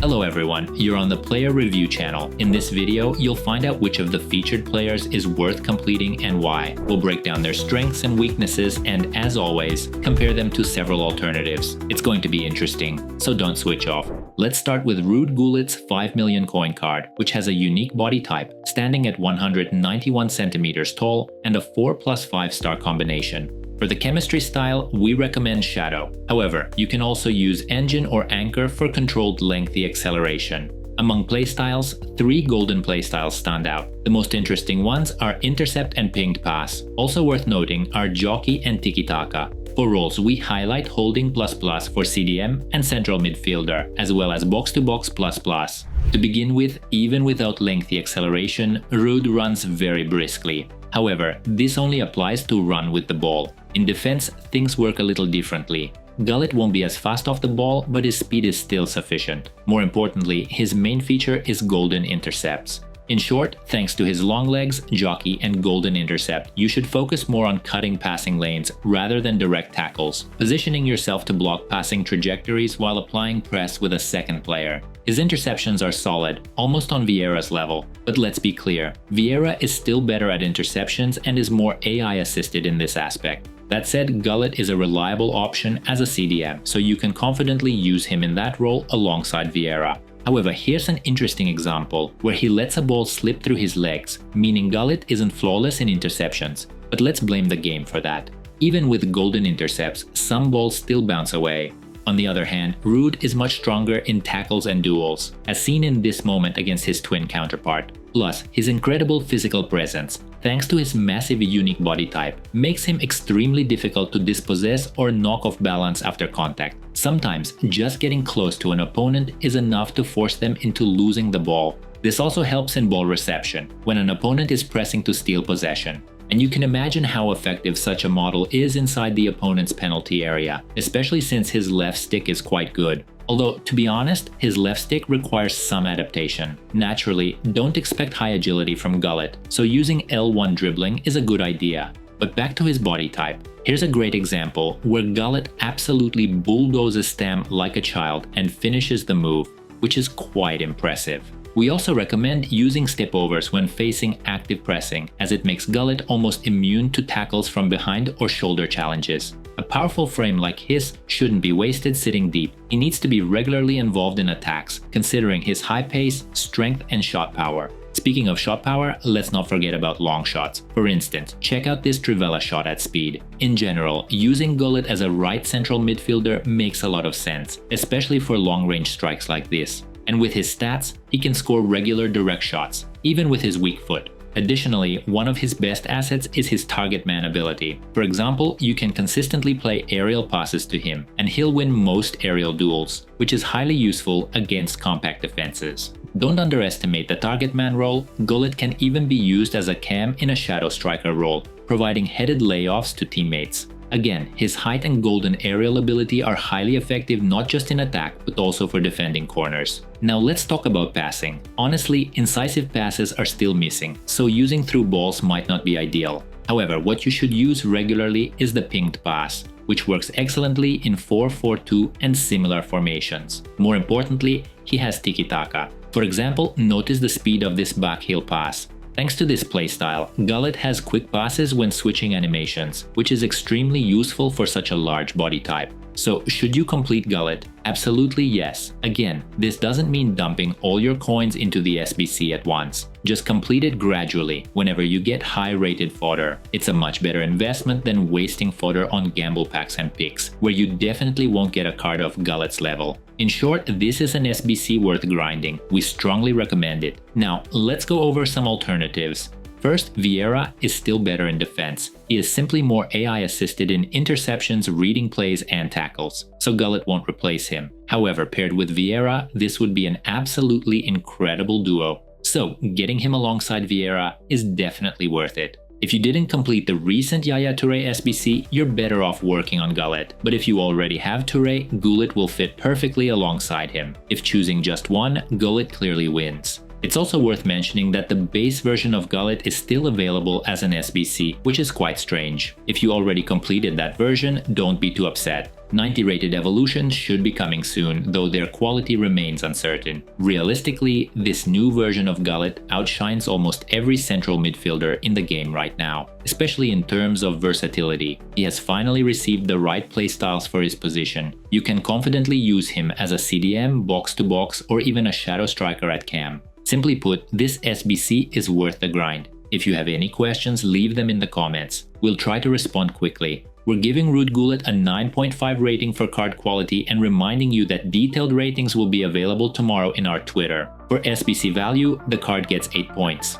Hello everyone, you're on the Player Review channel. In this video, you'll find out which of the featured players is worth completing and why. We'll break down their strengths and weaknesses and, as always, compare them to several alternatives. It's going to be interesting, so don't switch off. Let's start with Ruud Gullit's 5 million coin card, which has a unique body type, standing at 191 centimeters tall and a 4+5 star combination. For the chemistry style, we recommend Shadow. However, you can also use Engine or Anchor for controlled lengthy acceleration. Among playstyles, 3 golden playstyles stand out. The most interesting ones are Intercept and Pinged Pass. Also worth noting are Jockey and Tiki Taka. For roles, we highlight Holding ++ for CDM and Central Midfielder, as well as Box-to-Box ++. To begin with, even without lengthy acceleration, Ruud runs very briskly. However, this only applies to run with the ball. In defense, things work a little differently. Gullit won't be as fast off the ball, but his speed is still sufficient. More importantly, his main feature is golden intercepts. In short, thanks to his long legs, jockey, and golden intercept, you should focus more on cutting passing lanes rather than direct tackles, positioning yourself to block passing trajectories while applying press with a second player. His interceptions are solid, almost on Vieira's level. But let's be clear, Vieira is still better at interceptions and is more AI assisted in this aspect. That said, Gullit is a reliable option as a CDM, so you can confidently use him in that role alongside Vieira. However, here's an interesting example where he lets a ball slip through his legs, meaning Gullit isn't flawless in interceptions. But let's blame the game for that. Even with golden intercepts, some balls still bounce away. On the other hand, Ruud is much stronger in tackles and duels, as seen in this moment against his twin counterpart. Plus, his incredible physical presence, thanks to his massive unique body type, makes him extremely difficult to dispossess or knock off balance after contact. Sometimes, just getting close to an opponent is enough to force them into losing the ball. This also helps in ball reception, when an opponent is pressing to steal possession. And you can imagine how effective such a model is inside the opponent's penalty area, especially since his left stick is quite good. Although, to be honest, his left stick requires some adaptation. Naturally, don't expect high agility from Gullit, so using L1 dribbling is a good idea. But back to his body type. Here's a great example where Gullit absolutely bulldozes Stam like a child and finishes the move, which is quite impressive. We also recommend using stepovers when facing active pressing, as it makes Gullit almost immune to tackles from behind or shoulder challenges. A powerful frame like his shouldn't be wasted sitting deep. He needs to be regularly involved in attacks, considering his high pace, strength, and shot power. Speaking of shot power, let's not forget about long shots. For instance, check out this Trivela shot at speed. In general, using Gullit as a right central midfielder makes a lot of sense, especially for long-range strikes like this. And with his stats, he can score regular direct shots, even with his weak foot. Additionally, one of his best assets is his target man ability. For example, you can consistently play aerial passes to him, and he'll win most aerial duels, which is highly useful against compact defenses. Don't underestimate the target man role. Gullit can even be used as a cam in a shadow striker role, providing headed layoffs to teammates. Again, his height and golden aerial ability are highly effective not just in attack but also for defending corners. Now let's talk about passing. Honestly, incisive passes are still missing, so using through balls might not be ideal. However, what you should use regularly is the pinged pass, which works excellently in 4-4-2 and similar formations. More importantly, he has tiki-taka. For example, notice the speed of this backheel pass. Thanks to this playstyle, Gullit has quick passes when switching animations, which is extremely useful for such a large body type. So, should you complete Gullit? Absolutely yes. Again, this doesn't mean dumping all your coins into the SBC at once. Just complete it gradually whenever you get high-rated fodder. It's a much better investment than wasting fodder on gamble packs and picks, where you definitely won't get a card of Gullit's level. In short, this is an SBC worth grinding. We strongly recommend it. Now, let's go over some alternatives. First, Vieira is still better in defense. He is simply more AI assisted in interceptions, reading plays, and tackles, so Gullit won't replace him. However, paired with Vieira, this would be an absolutely incredible duo. So, getting him alongside Vieira is definitely worth it. If you didn't complete the recent Yaya Touré SBC, you're better off working on Gullit. But if you already have Touré, Gullit will fit perfectly alongside him. If choosing just one, Gullit clearly wins. It's also worth mentioning that the base version of Gullit is still available as an SBC, which is quite strange. If you already completed that version, don't be too upset. 90 rated evolutions should be coming soon, though their quality remains uncertain. Realistically, this new version of Gullit outshines almost every central midfielder in the game right now, especially in terms of versatility. He has finally received the right playstyles for his position. You can confidently use him as a CDM, box-to-box, or even a shadow striker at cam. Simply put, this SBC is worth the grind. If you have any questions, leave them in the comments. We'll try to respond quickly. We're giving Ruud Gullit a 9.5 rating for card quality and reminding you that detailed ratings will be available tomorrow in our Twitter. For SBC value, the card gets 8 points.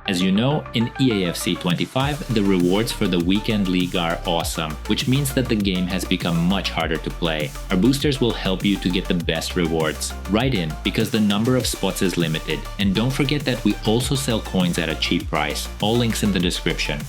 As you know, in EAFC 25, the rewards for the Weekend League are awesome, which means that the game has become much harder to play. Our boosters will help you to get the best rewards. Write in, because the number of spots is limited. And don't forget that we also sell coins at a cheap price. All links in the description.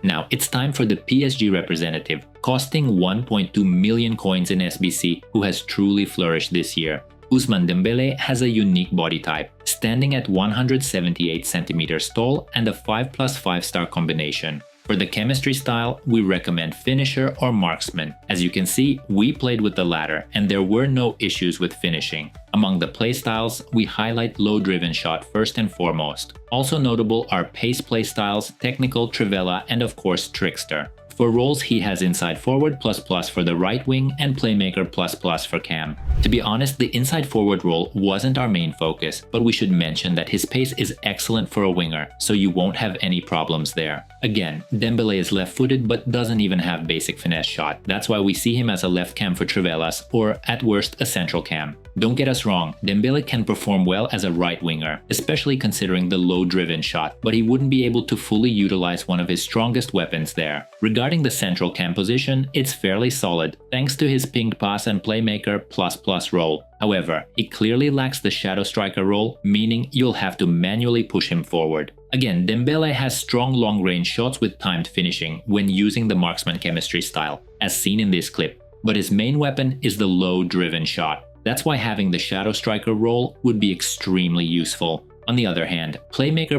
Now, it's time for the PSG representative, costing 1.2 million coins in SBC, who has truly flourished this year. Ousmane Dembele has a unique body type, standing at 178 cm tall and a 5+5 star combination. For the chemistry style, we recommend finisher or marksman. As you can see, we played with the latter and there were no issues with finishing. Among the playstyles, we highlight low-driven shot first and foremost. Also notable are pace playstyles, technical, trivela, and of course trickster. For roles, he has inside forward ++ for the right wing and playmaker ++ for cam. To be honest, the inside forward role wasn't our main focus, but we should mention that his pace is excellent for a winger, so you won't have any problems there. Again, Dembele is left-footed but doesn't even have basic finesse shot. That's why we see him as a left cam for trivelas, or at worst a central cam. Don't get us wrong, Dembele can perform well as a right winger, especially considering the low-driven shot, but he wouldn't be able to fully utilize one of his strongest weapons there. Regarding the central cam position, it's fairly solid, thanks to his pinged pass and playmaker ++ role. However, he clearly lacks the shadow striker role, meaning you'll have to manually push him forward. Again, Dembele has strong long-range shots with timed finishing when using the marksman chemistry style, as seen in this clip, but his main weapon is the low-driven shot. That's why having the shadow striker role would be extremely useful. On the other hand, playmaker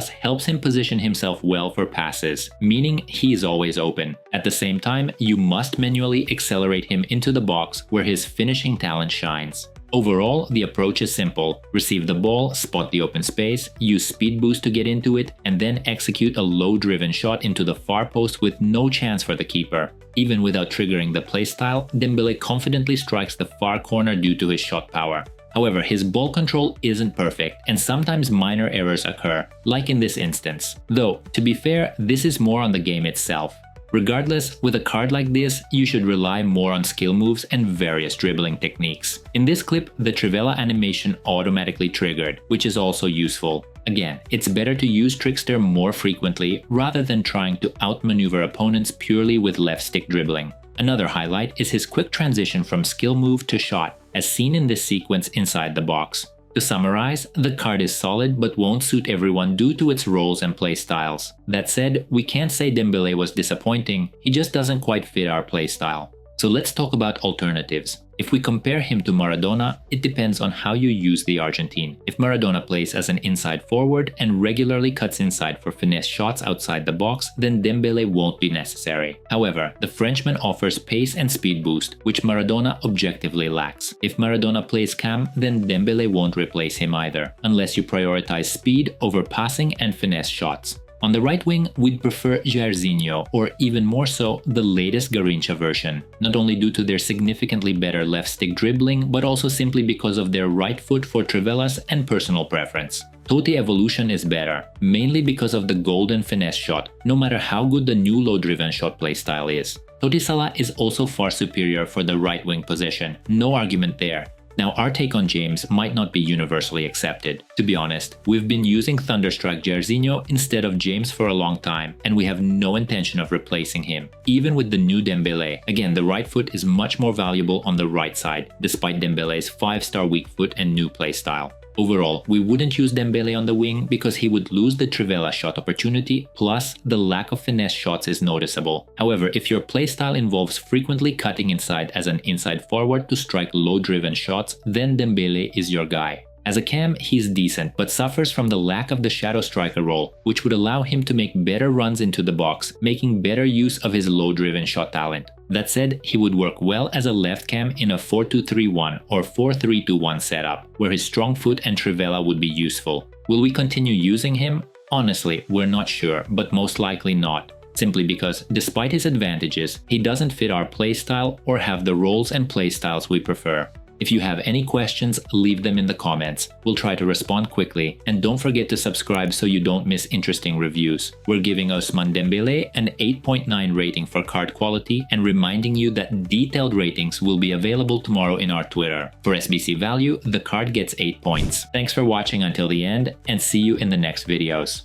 ++ helps him position himself well for passes, meaning he's always open. At the same time, you must manually accelerate him into the box where his finishing talent shines. Overall, the approach is simple. Receive the ball, spot the open space, use speed boost to get into it, and then execute a low-driven shot into the far post with no chance for the keeper. Even without triggering the playstyle, Dembele confidently strikes the far corner due to his shot power. However, his ball control isn't perfect, and sometimes minor errors occur, like in this instance. Though, to be fair, this is more on the game itself. Regardless, with a card like this, you should rely more on skill moves and various dribbling techniques. In this clip, the trivela animation automatically triggered, which is also useful. Again, it's better to use trickster more frequently rather than trying to outmaneuver opponents purely with left stick dribbling. Another highlight is his quick transition from skill move to shot, as seen in this sequence inside the box. To summarize, the card is solid but won't suit everyone due to its roles and playstyles. That said, we can't say Dembele was disappointing, he just doesn't quite fit our playstyle. So let's talk about alternatives. If we compare him to Maradona, it depends on how you use the Argentine. If Maradona plays as an inside forward and regularly cuts inside for finesse shots outside the box, then Dembele won't be necessary. However, the Frenchman offers pace and speed boost, which Maradona objectively lacks. If Maradona plays cam, then Dembele won't replace him either, unless you prioritize speed over passing and finesse shots. On the right wing, we'd prefer Jairzinho, or even more so, the latest Garrincha version, not only due to their significantly better left stick dribbling, but also simply because of their right foot for trivelas and personal preference. Totti evolution is better, mainly because of the golden finesse shot, no matter how good the new low-driven shot playstyle is. Totti Salah is also far superior for the right wing position, no argument there. Now, our take on James might not be universally accepted. To be honest, we've been using Thunderstruck Jairzinho instead of James for a long time, and we have no intention of replacing him, even with the new Dembele. Again, the right foot is much more valuable on the right side, despite Dembele's 5-star weak foot and new playstyle. Overall, we wouldn't use Dembele on the wing because he would lose the trivela shot opportunity, plus the lack of finesse shots is noticeable. However, if your playstyle involves frequently cutting inside as an inside forward to strike low-driven shots, then Dembele is your guy. As a cam, he's decent, but suffers from the lack of the shadow striker role, which would allow him to make better runs into the box, making better use of his low-driven shot talent. That said, he would work well as a left cam in a 4-2-3-1 or 4-3-2-1 setup, where his strong foot and trivela would be useful. Will we continue using him? Honestly, we're not sure, but most likely not. Simply because, despite his advantages, he doesn't fit our playstyle or have the roles and playstyles we prefer. If you have any questions, leave them in the comments. We'll try to respond quickly, and don't forget to subscribe so you don't miss interesting reviews. We're giving Ousmane Dembele an 8.9 rating for card quality and reminding you that detailed ratings will be available tomorrow in our Twitter. For SBC value, the card gets 8 points. Thanks for watching until the end, and see you in the next videos.